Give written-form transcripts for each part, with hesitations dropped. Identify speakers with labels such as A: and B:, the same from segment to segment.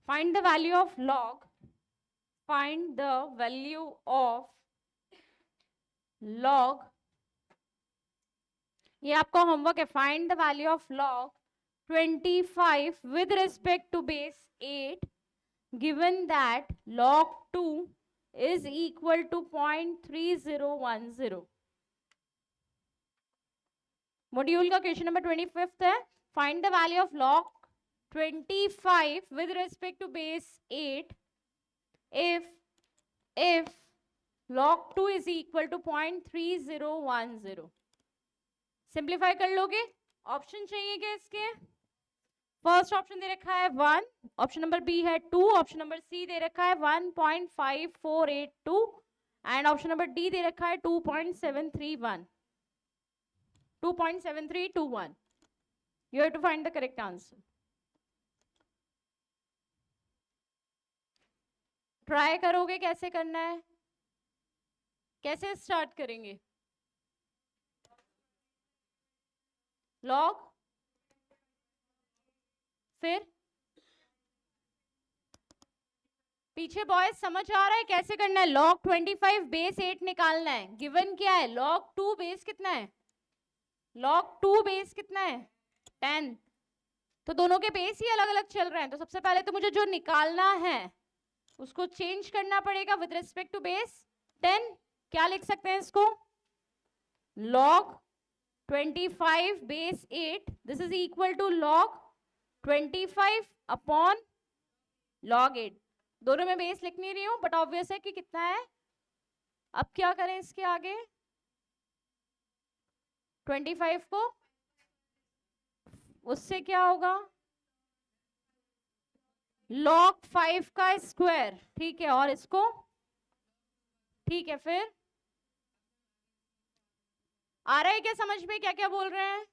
A: Find the value of log. Find the value of log. ये आपका homework है. Find the value of log 25 with respect to base 8 given that log 2 is equal to 0.3010. Module का question number 25 है. Find the value of log 25 with respect to base 8 if log 2 is equal to 0.3010. Simplify कर लोगे. Option चाहिए क्या इसके? First option दे रखा है 1, option number B है 2, ऑप्शन नंबर सी दे रखा है 1.5482 एंड ऑप्शन नंबर डी दे रखा है 2.7321. You have to find the correct answer. Try करोगे कैसे करना है? कैसे स्टार्ट करेंगे? लॉग, फिर पीछे बॉयज समझ आ रहा है कैसे करना है? लॉग 25 बेस 8 निकालना है. गिवन क्या है? लॉग 2 बेस कितना है? लॉग 2 बेस कितना है? 10. तो दोनों के बेस ही अलग अलग चल रहे हैं. तो सबसे पहले तो मुझे जो निकालना है उसको चेंज करना पड़ेगा विद रिस्पेक्ट टू बेस 10. क्या लिख सकते हैं इसको? Log 25 base 8 this is equal to log 25 upon log 8. दोनों में बेस लिख नहीं रही हूं बट ऑब्वियस है कि कितना है. अब क्या करें इसके आगे? 25 को उससे क्या होगा? log 5 का स्क्वायर. ठीक है, और इसको ठीक है. फिर आ रहा है क्या समझ में क्या क्या बोल रहे हैं?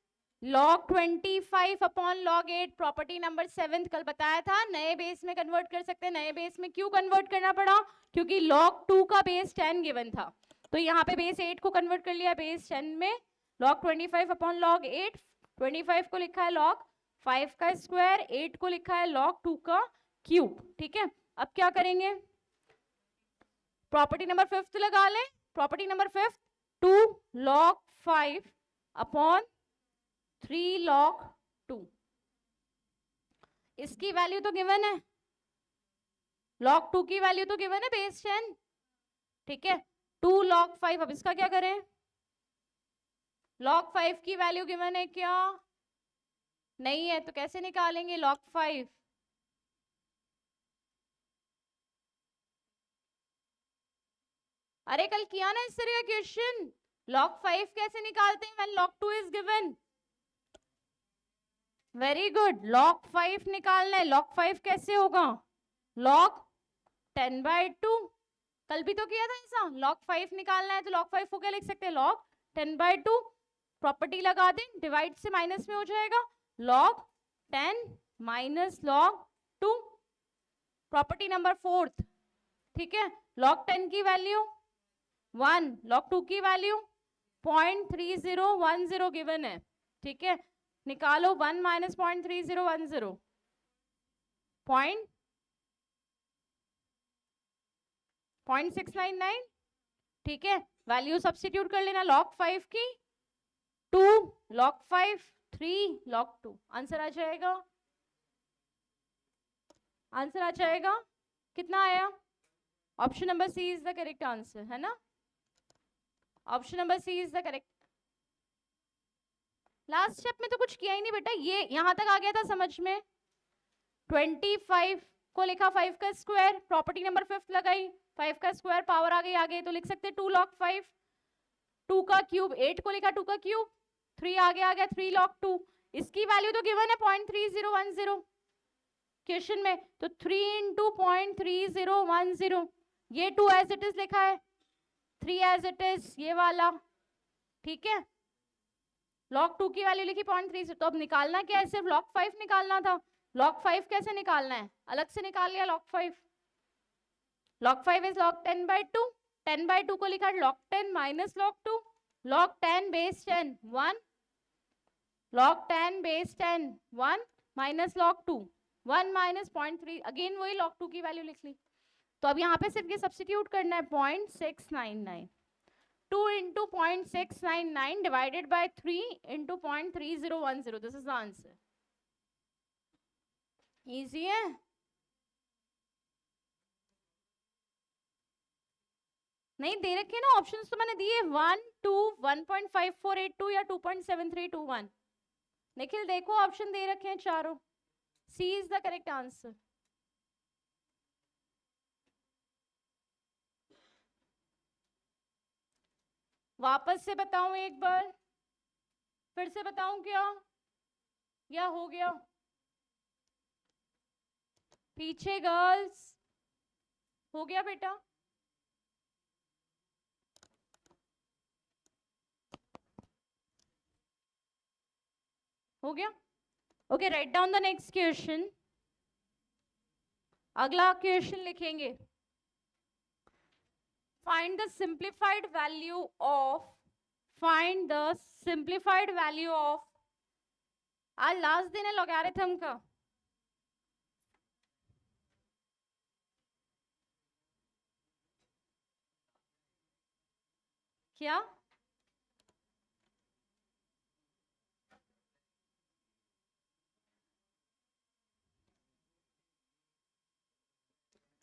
A: log 25 upon log 8 property number 7 कल बताया था. नए बेस में कन्वर्ट कर सकते हैं. नए बेस में क्यों कन्वर्ट करना पड़ा? क्योंकि log 2 का बेस 10 गिवन था. तो यहाँ पे बेस 8 को कन्वर्ट कर लिया बेस 10 में. log 25 upon log 8. 25 को लिखा है log 5 का स्क्वायर, 8 को लिखा है log 2 का क्यूब. ठीक है, अब क्या करेंगे? प्रॉपर्टी नंबर 5 लगा लें. Property number 5 2 log 5 upon 3 log 2. इसकी वैल्यू तो गिवन है. log 2 की वैल्यू तो गिवन है बेस 10. ठीक है, 2 log 5. अब इसका क्या करें? log 5 की वैल्यू गिवन है क्या? नहीं है. तो कैसे निकालेंगे log 5? अरे कल किया ना इस तरह का क्वेश्चन. log 5 कैसे निकालते हैं when log 2 is given? Very good. log 5 निकालना है. log 5 कैसे होगा? log 10/2. कल भी तो किया था ऐसा. log 5 निकालना है तो log 5 को क्या लिख सकते हैं? log 10/2. प्रॉपर्टी लगा दें, डिवाइड से माइनस में हो जाएगा. log 10 minus log 2. Property number 4. ठीक है, log 10 की वैल्यू 1, log 2 की वैल्यू 0.3010 गिवन है. ठीक है, निकालो 1 माइनस 0.3010. 0.699. ठीक है, वैल्यू सब्स्टिट्यूट कर लेना. log 5 की 2 log 5 3 log 2. आंसर आ जाएगा. आंसर आ जाएगा. कितना आया? Option number C is the correct answer, है ना? Option number C is the correct. Last step में तो कुछ किया ही नहीं बेटा. ये यहां तक आ गया था समझ में. 25 को लिखा 5 का स्क्वायर, प्रॉपर्टी नंबर 5 लगाई, 5 का स्क्वायर पावर आ गई आगे, तो लिख सकते 2 log 5. 2 का क्यूब, 8 को लिखा 2 का क्यूब, 3 आगे आ गया 3 log 2. इसकी वैल्यू तो गिवन है 0.3010 क्वेश्चन में. तो 3 इंटू 0.3010. ये 2 एज इट इज लिखा है, 3 एज इट इज ये वाला. ठीक है, log 2 की वैल्यू लिखी 0.30. तो अब निकालना क्या है? सिर्फ log 5 निकालना था. log 5 कैसे निकालना है? अलग से निकाल लिया log 5. log 5 is log 10/2. 10/2 को लिखा log 10 minus log 2. log 10 base 10 1. log 10 base 10 1 minus log 2. 1 minus 0.3, again वही log 2 की वैल्यू लिख ली। तो अब यहाँ पे सिर्फ ये सब्स्टिट्यूट करना है 0.699, 2 into 0.699 divided by 3 into 0.3010, this is the answer। easy है। नहीं दे रखे ना ऑप्शंस, तो मैंने दिए 1, 2, 1.5482 या 2.7321। निखिल देखो ऑप्शन दे रखे हैं चारों, सी इज द करेक्ट आंसर। वापस से बताऊं एक बार, फिर से बताऊं क्या, या हो गया? पीछे गर्ल्स, हो गया बेटा? हो गया? Okay, right down the next question. अगला क्वेश्चन लिखेंगे, find the simplified value of, find the simplified value of, आज लास्ट दिन है लॉगरिथम का। क्या?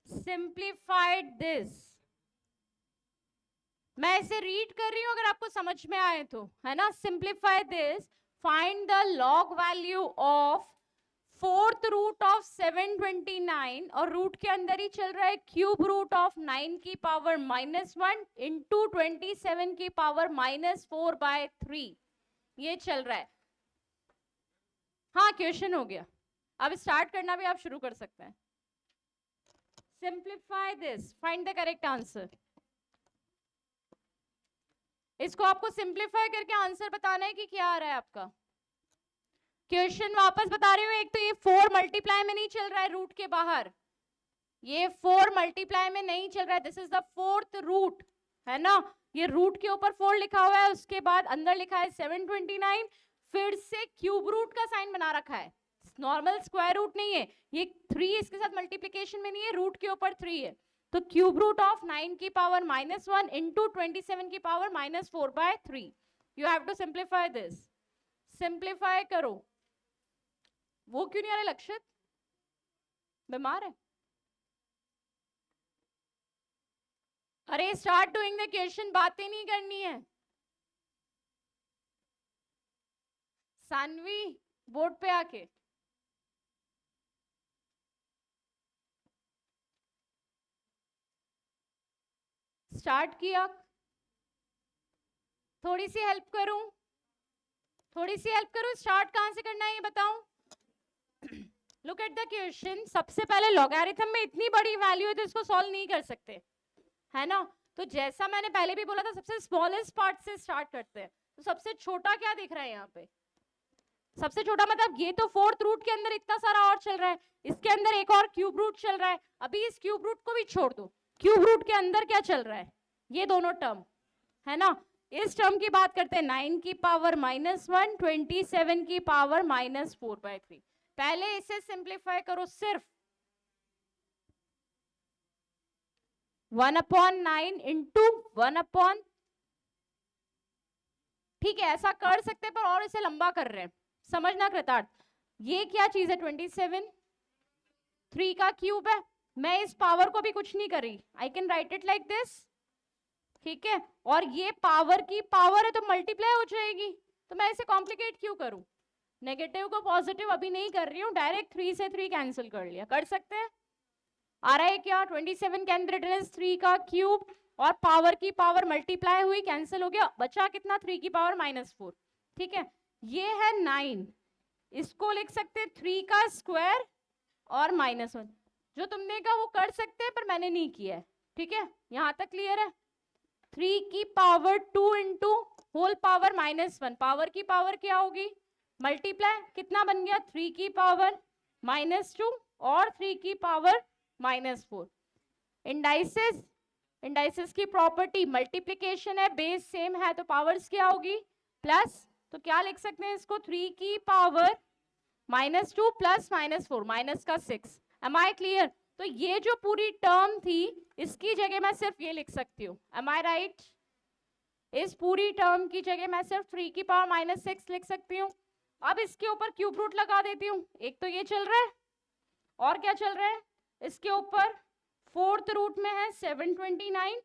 A: सिंप्लीफाइड दिस, मैं इसे रीड कर रही हूं अगर आपको समझ में आए तो, है ना। Simplify this, find the log value of fourth root of 729, और रूट के अंदर ही चल रहा है क्यूब रूट ऑफ 9 की पावर -1 इंटू 27 की पावर -4/3, ये चल रहा है। हाँ क्वेश्चन हो गया, अब स्टार्ट करना भी आप शुरू कर सकते हैं। Simplify this, find the correct answer. इसको आपको सिंप्लीफाई करके आंसर बताना है कि क्या आ रहा है आपका। क्वेश्चन वापस बता रही हूँ, एक तो ये 4 मल्टीप्लाई में नहीं चल रहा है रूट के बाहर, ये 4 मल्टीप्लाई में नहीं चल रहा है, this is the fourth root, है ना। ये रूट के ऊपर 4 लिखा हुआ है, उसके बाद अंदर लिखा है 729, फिर से क्यूब रूट का साइन बना रखा है, नॉर्मल स्क्वायर रूट नहीं है ये। 3 इसके साथ मल्टीप्लीकेशन में नहीं है, रूट के ऊपर 3 है, तो क्यूब रूट ऑफ 9 की पावर -1 इंटू 27 की power -4/3। You have to simplify this, simplify करो। वो क्यों नहीं आ रहा लक्षित, बीमार है? अरे स्टार्ट डूइंग द क्वेश्चन, बातें नहीं करनी है। सानवी बोर्ड पे आके स्टार्ट किया, थोड़ी सी हेल्प करूं, थोड़ी सी हेल्प करूं, स्टार्ट कहां से करना है ये बताऊं। लुक एट द क्वेश्चन, सबसे पहले लॉगरिथम में इतनी बड़ी वैल्यू है तो इसको सॉल्व नहीं कर सकते, है ना। तो जैसा मैंने पहले भी बोला था, सबसे स्मॉलेस्ट पार्ट से स्टार्ट करते हैं। तो सबसे छोटा क्या दिख रहा है यहाँ पे, सबसे छोटा मतलब ये तो फोर्थ रूट के अंदर इतना सारा और चल रहा है, इसके अंदर एक और क्यूब रूट चल रहा है, अभी इस क्यूब रूट को भी छोड़ दो, क्यूब रूट के अंदर क्या चल रहा है, ये दोनों टर्म, है ना। इस टर्म की बात करते हैं, 9 की पावर -1, 27 की पावर -4/3। पहले इसे सिंप्लीफाई करो, सिर्फ 1/9 इंटू 1, ठीक है ऐसा कर सकते हैं, पर और इसे लंबा कर रहे हैं, समझना कृतार्थ। ये क्या चीज है, 27 3 का क्यूब है, मैं इस पावर को भी कुछ नहीं कर रही, I can write it like this, ठीक है। और ये पावर की पावर है तो मल्टीप्लाई हो जाएगी, तो मैं इसे कॉम्प्लिकेट क्यों करूं, नेगेटिव को पॉजिटिव अभी नहीं कर रही हूँ, डायरेक्ट 3 से 3 कैंसिल कर लिया, कर सकते हैं। आ रहा है क्या, 27 के अंदर 3 का क्यूब और पावर की पावर मल्टीप्लाई हुई, कैंसिल हो गया, बचा कितना, 3 की पावर -4, ठीक है। ये है 9, इसको लिख सकते हैं 3 का स्क्वायर और -1, जो तुमने कहा वो कर सकते हैं पर मैंने नहीं किया है, ठीक है। यहां तक क्लियर है। 3 की power 2 into whole power -1, power की पावर क्या होगी, मल्टीप्लाई, कितना बन गया, 3 की पावर -2 और 3 की पावर -4। इंडाइसेस, इंडाइसेस की प्रॉपर्टी मल्टीप्लिकेशन है, बेस सेम है तो पावर्स क्या होगी, प्लस, तो क्या लिख सकते हैं इसको, 3 की पावर -2 प्लस -4 माइनस का 6। Am I clear? तो ये जो पूरी टर्म थी इसकी जगह मैं सिर्फ ये लिख सकती हूँ। एम आई राइट? इस पूरी टर्म की जगह मैं सिर्फ 3 की पावर -6 लिख सकती हूँ। अब इसके ऊपर क्यूब रूट लगा देती हूँ। एक तो ये चल रहा है, और क्या चल रहा है इसके ऊपर? फोर्थ रूट में है 729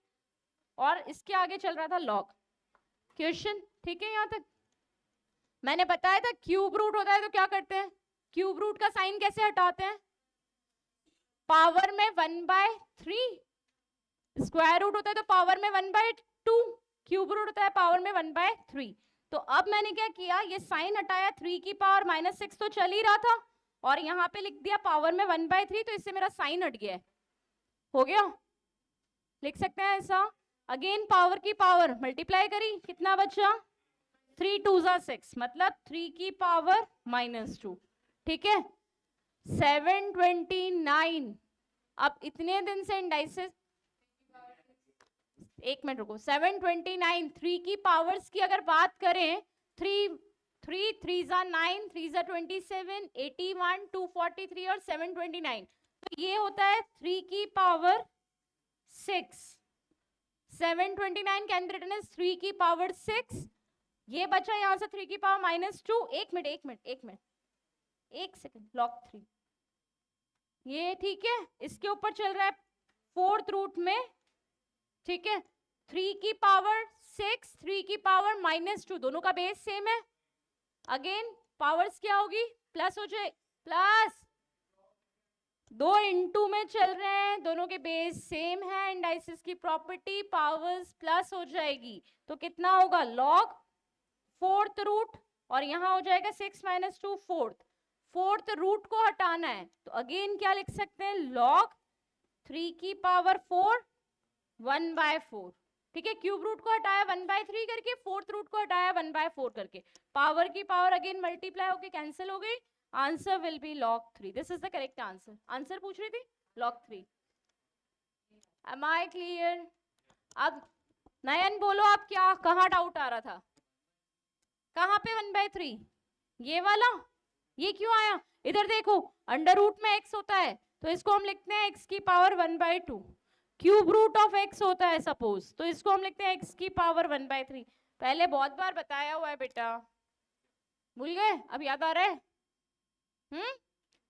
A: और इसके आगे चल रहा था लॉग। क्वेश्चन ठीक है यहाँ तक? मैंने बताया था क्यूब रूट होता है तो क्या करते हैं? क्यूब रूट का साइन कैसे हटाते हैं? पावर में 1/3। स्क्वायर रूट होता है तो पावर में 1/2। क्यूब रूट होता है पावर में 1/3। तो अब मैंने क्या किया, ये साइन हटाया, 3 की पावर -6 तो चल ही रहा था और यहाँ पे लिख दिया पावर में 1/3, तो इससे मेरा साइन हट गया। हो गया? लिख सकते हैं ऐसा। अगेन पावर की पावर मल्टीप्लाई करी, कितना बचा? 3 2 6, मतलब 3 की पावर -2। ठीक है, 729। अब इतने दिन से इंडाइसेस, एक मिनट रुको, 729 3 की पावर्स की अगर बात करें, 3 3 9, 3 27, 81, 243 और 729, तो ये होता है 3 की power 6। 729 can be written as 3 की पावर 6। ये बचा यहां से 3 की पावर -2। एक मिनट एक सेकंड, लॉग 3 ये ठीक है। इसके ऊपर चल रहा है फोर्थ रूट में, ठीक है, 3 की पावर 6, 3 की पावर -2, दोनों का बेस सेम है। अगेन पावर्स क्या होगी? प्लस हो जाए, प्लस 2 इंटू में चल रहे हैं, दोनों के बेस सेम है। इंडाइसिस की प्रॉपर्टी, पावर्स प्लस हो जाएगी तो कितना होगा? लॉग फोर्थ रूट, और यहां हो जाएगा 6 - 2 फोर्थ। फोर्थ रूट को हटाना है तो अगेन क्या लिख सकते हैं? लॉग 3 की पावर 4 1/4। ठीक है, क्यूब रूट को हटाया 1/3 करके, फोर्थ रूट को हटाया 1/4 करके, पावर की पावर अगेन मल्टीप्लाई होके कैंसिल हो गई। Answer will be log 3। This is the correct answer. Answer पूछ रही थी log 3। M I clear? अब नयन बोलो, आप क्या, कहाँ डाउट आ रहा था? कहाँ पे 1/3? ये वाला? ये क्यों आया? इधर देखो, अंडर रूट में x होता है तो इसको हम लिखते हैं x की power 1/2। Cube root of x होता है सपोज, तो इसको हम लिखते हैं x की पावर 1/3। पहले बहुत बार बताया हुआ है बेटा, भूल गए? अब याद आ रहा है?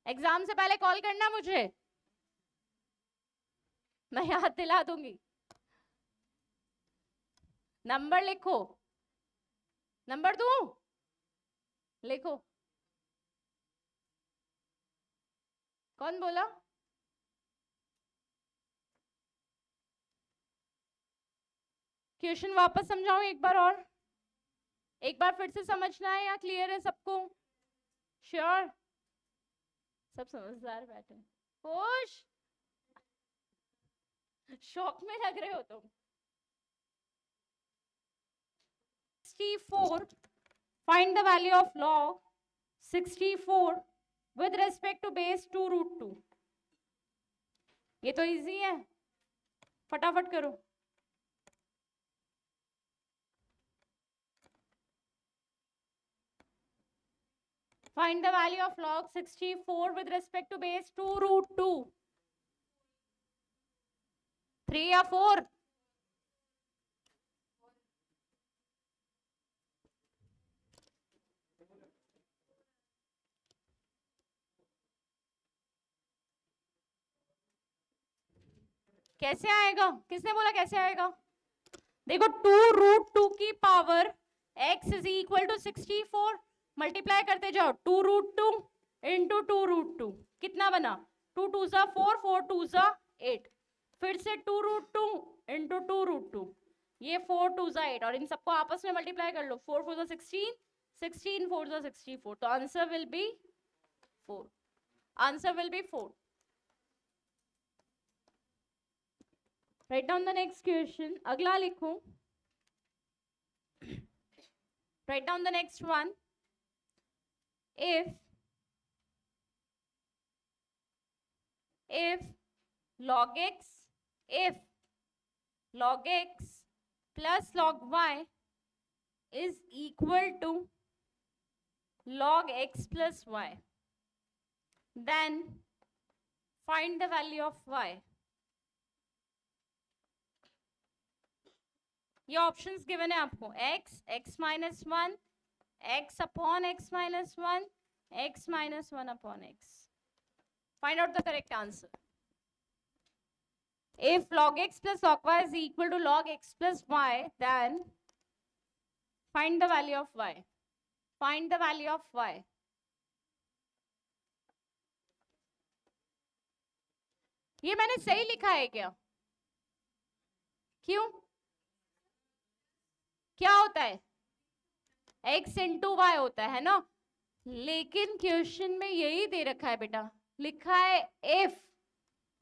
A: एग्जाम से पहले कॉल करना मुझे, मैं याद दिला दूंगी। नंबर लिखो, नंबर दूं? लिखो। कौन बोला? क्वेश्चन वापस समझाऊं एक बार और? एक बार फिर से समझना है या क्लियर है सबको? श्योर? सब समझदार बैठे, खुश, शौक में लग रहे हो तुम। 64, find the value of log 64 with respect to base 2√2। ये तो इजी है, फटाफट करो। Find the value of log 64 with respect to base 2√2। 3 या 4? कैसे आएगा? किसने बोला कैसे आएगा? देखो 2√2 की power x is equal to 64, multiply करते जाओ, 2√2 इंटू 2√2 कितना बना? 2 2 4, 4 2 8, फिर से 2√2 इंटू 2√2, ये 4 2 8, और इन सबको आपस में मल्टीप्लाई कर लो, 4 4 16, 16 4 64, तो answer will be 4। Answer will be 4। Write down the next question. अगला लिखो. Write down the next one. If log x plus log y is equal to log x plus y, then find the value of y. ये options given है आपको, x, x minus 1, x upon x minus 1, x minus 1 upon x. Find out the correct answer. If log x plus log y is equal to log x plus y, then find the value of y. Find the value of y. ये मैंने सही लिखा है क्या? क्यों? क्या होता है? x इंटू वाई होता है ना, लेकिन क्वेश्चन में यही दे रखा है बेटा, लिखा है if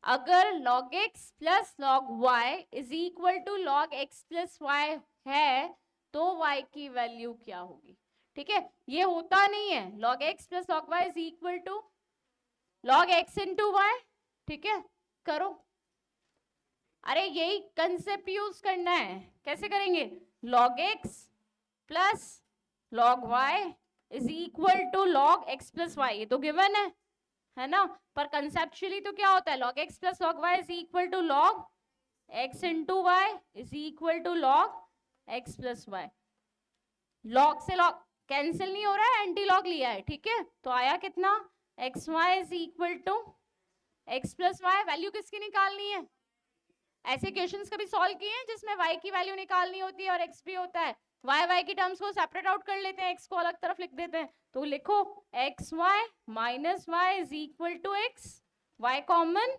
A: अगर log x plus log y is equal to log x plus y है तो y की वैल्यू क्या होगी. ठीक है, ये होता नहीं है. log x plus log y is equal to log x into y. ठीक है, करो. अरे यही कंसेप्ट यूज करना है. कैसे करेंगे? log x plus log y is equal to log x plus y. ये तो गिवन है ना, पर कंसेप्चुअली तो क्या होता है? log x plus log y is equal to log x into y is equal to log x plus y. log से log कैंसिल नहीं हो रहा है, एंटी लॉग लिया है. ठीक है, तो आया कितना? X y is equal to x plus y. Value किसकी निकालनी है? ऐसे क्वेश्चंस कभी सॉल्व किए हैं जिसमें y की वैल्यू निकालनी होती है और x भी होता है? y की टर्म्स को सेपरेट आउट कर लेते हैं, x को अलग तरफ लिख देते हैं. तो लिखो x y minus y is equal to x, y common.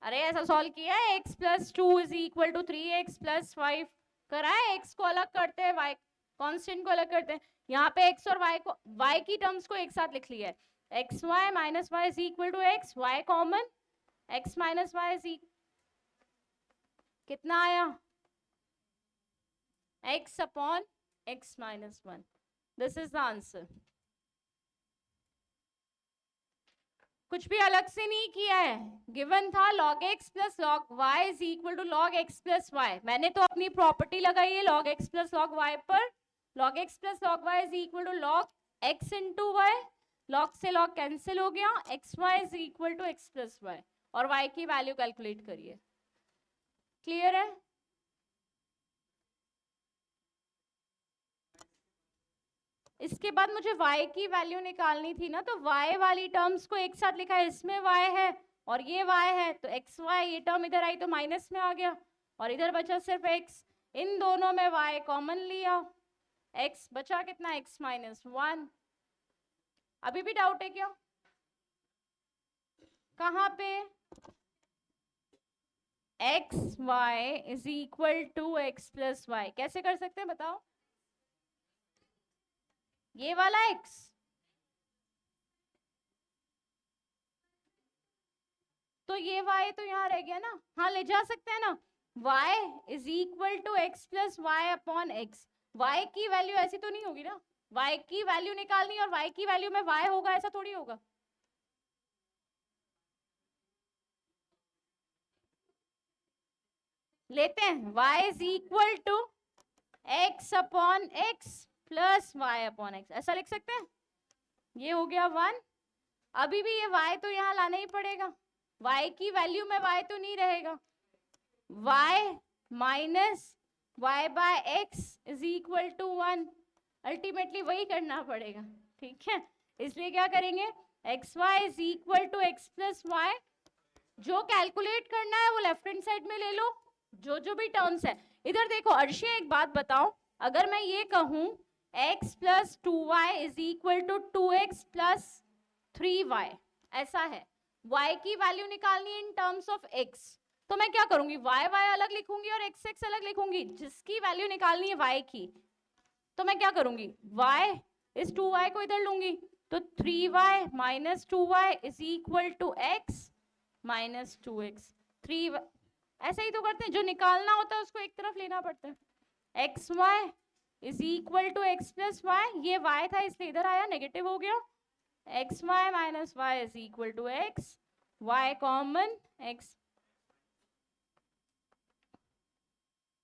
A: अरे ऐसा सॉल्व किया है. x plus 2 is equal to 3x plus 5 करा है. x को अलग करते हैं, y कांस्टेंट को अलग करते हैं. यहाँ पे x और y की टर्म्स को एक साथ लिख लिया है. X y minus y is equal to x, y common, x minus y is कितना आया? x upon x minus 1. This is the answer. कुछ भी अलग से नहीं किया है. गिवन था log x plus log y is equal to log x plus y. मैंने तो अपनी प्रॉपर्टी लगाई है log x plus log y पर. log x plus log y is equal to log x into y. log से log cancel हो गया. X y is equal to x plus y और y की वैल्यू कैलकुलेट करिए. Clear है? इसके बाद मुझे y की वैल्यू निकालनी थी ना, तो y वाली टर्म्स को एक साथ लिखा है. इसमें y है और ये y है, तो एक्स वाई, ये टर्म इधर आई तो माइनस में आ गया और इधर बचा सिर्फ x. इन दोनों में y कॉमन लिया, x बचा कितना? x minus 1. अभी भी डाउट है क्या? कहाँ पे? X y is equal to x plus y. कैसे कर सकते हैं बताओ? ये वाला x, तो ये y तो यहाँ रह गया ना. हाँ, ले जा सकते हैं ना. y is equal to x plus y upon x. y की वैल्यू ऐसी तो नहीं होगी ना. y की वैल्यू निकालनी और y की वैल्यू में y होगा, ऐसा थोड़ी होगा. लेते हैं y is equal to x upon x plus y upon x. ऐसा लिख सकते हैं. ये हो गया 1. अभी भी ये y तो यहाँ लाना ही पड़ेगा. y की वैल्यू में y तो नहीं रहेगा. y minus y by x is equal to 1. Ultimately वही करना पड़ेगा. ठीक है, इसलिए क्या करेंगे? X y is equal to x plus y. जो कैलकुलेट करना है वो लेफ्ट हैंड साइड में ले लो, जो भी टर्म्स है. इधर देखो अर्शी, एक बात बताओ, अगर मैं ये कहूं x plus 2y is equal to 2x plus 3y, ऐसा है. y की वैल्यू निकालनी है इन टर्म्स ऑफ x, तो मैं क्या करूंगी? y अलग लिखूंगी और x अलग लिखूंगी. जिसकी वैल्यू निकालनी है y की, तो मैं क्या करूंगी? y इस 2y को इधर लूंगी, तो 3y minus 2y is equal to x minus 2x. 3 ऐसा ही तो करते हैं, जो निकालना होता है उसको एक तरफ लेना पड़ता है. X y is equal to x plus y. ये y था इसलिए इधर आया, नेगेटिव हो गया. X y minus y is equal to x, y common, x.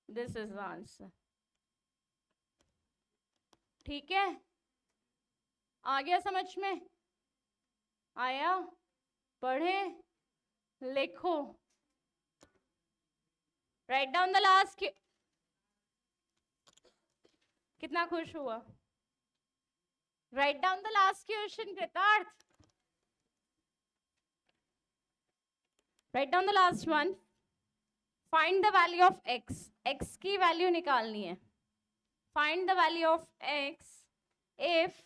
A: This is the answer. ठीक है, आ गया समझ में? आया? पढ़े, लिखो, राइट डाउन द लास्ट। कितना खुश हुआ? Write down the last question Kritarth, write down the last one. Find the value of x, x की वैल्यू निकालनी है। Find the value of x if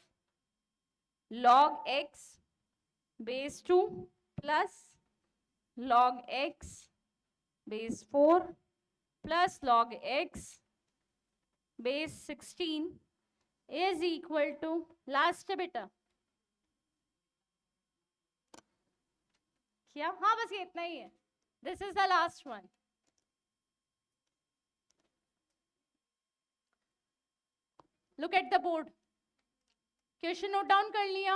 A: log x base 2 plus log x base 4 plus log x base 16 is equal to last बेटा क्या? हाँ बस ये इतना ही है। This is the last one. Look at the board. Question note down कर लिया?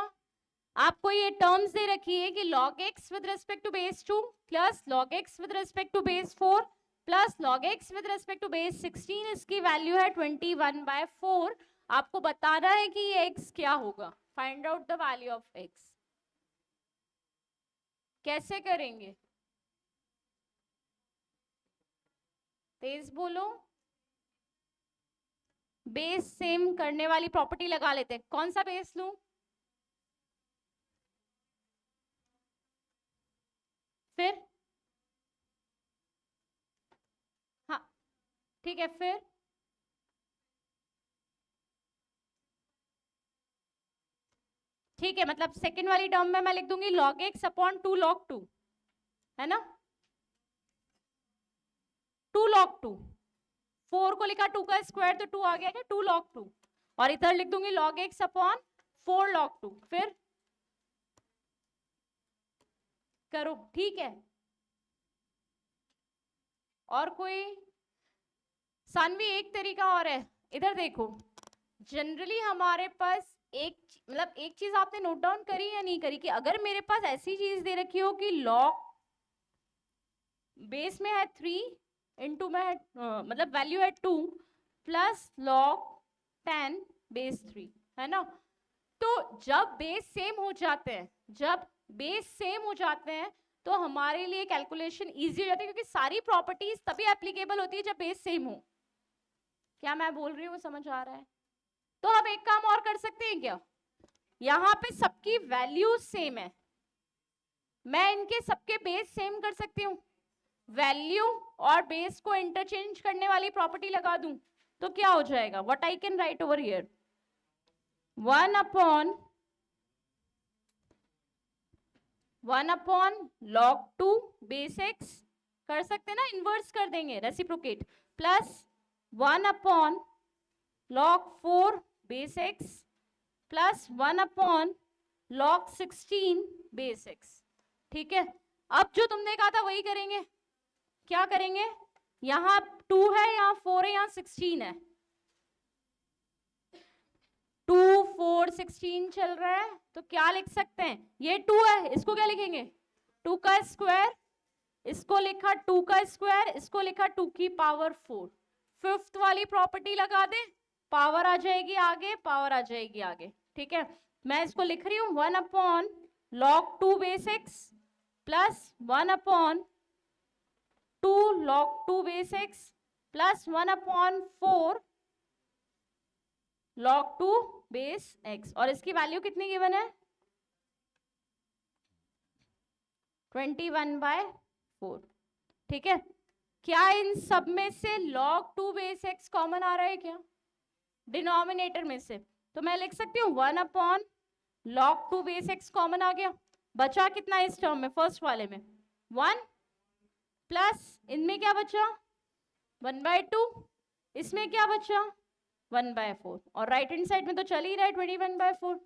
A: आपको ये टर्म्स दे रखी है कि log x with respect to base 2 plus log x with respect to base 4 plus log x with respect to base 16, इसकी value है 21/4। आपको बताना है कि ये x क्या होगा। Find out the value of x। कैसे करेंगे? तेज बोलो। बेस सेम करने वाली प्रॉपर्टी लगा लेते हैं। कौन सा बेस लूं? फिर हाँ ठीक है, फिर ठीक है, मतलब सेकंड वाली टर्म में मैं लिख दूंगी log x अपॉन 2 log 2, है ना? 2 log 2, 4 को लिखा 2 का स्क्वायर तो 2 आ गया क्या? 2 log 2, और इधर लिख दूंगी log x अपॉन 4 log 2। फिर करो, ठीक है। और कोई? सानवी एक तरीका और है, इधर देखो। जनरली हमारे पास एक चीज आपने नोट डाउन करी या नहीं करी कि अगर मेरे पास ऐसी चीज दे रखी हो कि log बेस में है 3 इंटू में है मतलब वैल्यू है 2 प्लस log 10 बेस 3, है ना? तो जब बेस सेम हो जाते हैं, जब बेस सेम हो जाते हैं तो हमारे लिए कैलकुलेशन इजी हो जाती है, क्योंकि सारी प्रॉपर्टीज तभी एप्लीकेबल होती है जब बेस सेम हो। क्या मैं बोल रही हूँ वो समझ आ रहा है? तो हम एक काम और कर सकते हैं क्या? यहाँ पे सबकी वैल्यू सेम है, मैं इनके सबके बेस सेम कर सकती हूँ। वैल्यू और बेस को इंटरचेंज करने वाली प्रॉपर्टी लगा दूं तो क्या हो जाएगा? What I can write over here, 1 upon log 2 base x, कर सकते ना, इनवर्स कर देंगे, reciprocate, plus 1 upon log 4 base x plus 1 upon log 16 base x। ठीक है, अब जो तुमने कहा था वही करेंगे। क्या करेंगे? यहाँ 2 है, यहाँ 4 है, यहाँ 16 है। 2 4 16 चल रहा है, तो क्या लिख सकते हैं? ये 2 है, इसको क्या लिखेंगे? 2 का स्क्वायर, इसको लिखा 2 का स्क्वायर, इसको लिखा 2 की पावर 4। फिफ्थ वाली प्रॉपर्टी लगा दे, पावर आ जाएगी आगे, पावर आ जाएगी आगे। ठीक है, मैं इसको लिख रही हूँ 1 upon log 2 base x plus 1 upon 2 log 2 base x plus 1 upon 4 log 2 base x, और इसकी वैल्यू कितनी गिवन है? 21/4। ठीक है, क्या इन सब में से log 2 बेस x कॉमन आ रहा है क्या डिनोमिनेटर में से? तो मैं लिख सकती हूँ 1 upon log 2 base x common आ गया। बचा कितना इस टर्म में? फर्स्ट वाले में 1 प्लस इनमें क्या बचा? 1/2, इसमें क्या बचा? 1/4, और राइट हैंड साइड में तो चल ही रहा है 21/4।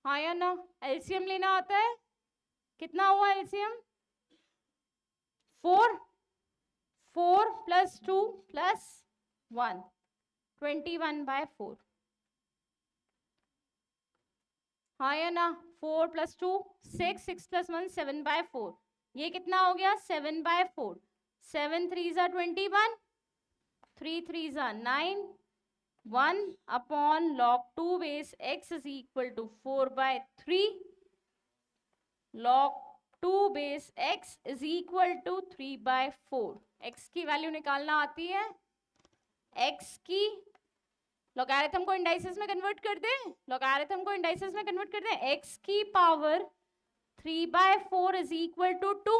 A: हाँ या ना? एलसीएम लेना आता है? कितना हुआ एलसीएम? 4 plus 2 plus 1, 21/4। हाँ या ना? 4 प्लस 2 6, 6 प्लस 1 7/4। ये कितना हो गया? 7/4। 7 3 जा 21, 3 3 जा 9, 1/log 2 base x is equal to 4/3 log 2 base x is equal to 3/4। x की वैल्यू निकालना आती है, x की लॉगरिथम को इंडाइसेस में कन्वर्ट कर दें, लॉगरिथम को इंडाइसेस में कन्वर्ट कर दें, x की पावर 3/4 इज इक्वल टू 2।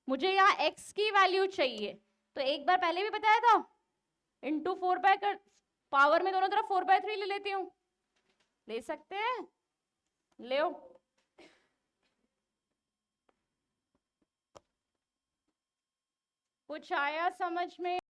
A: मुझे यहाँ x की वैल्यू चाहिए, तो एक बार पहले भी बताया था, इंटू 4 कर पावर में दोनों तरफ 4/3 ले लेती हूँ, ले सकते हैं, ले कुछ आया समझ में?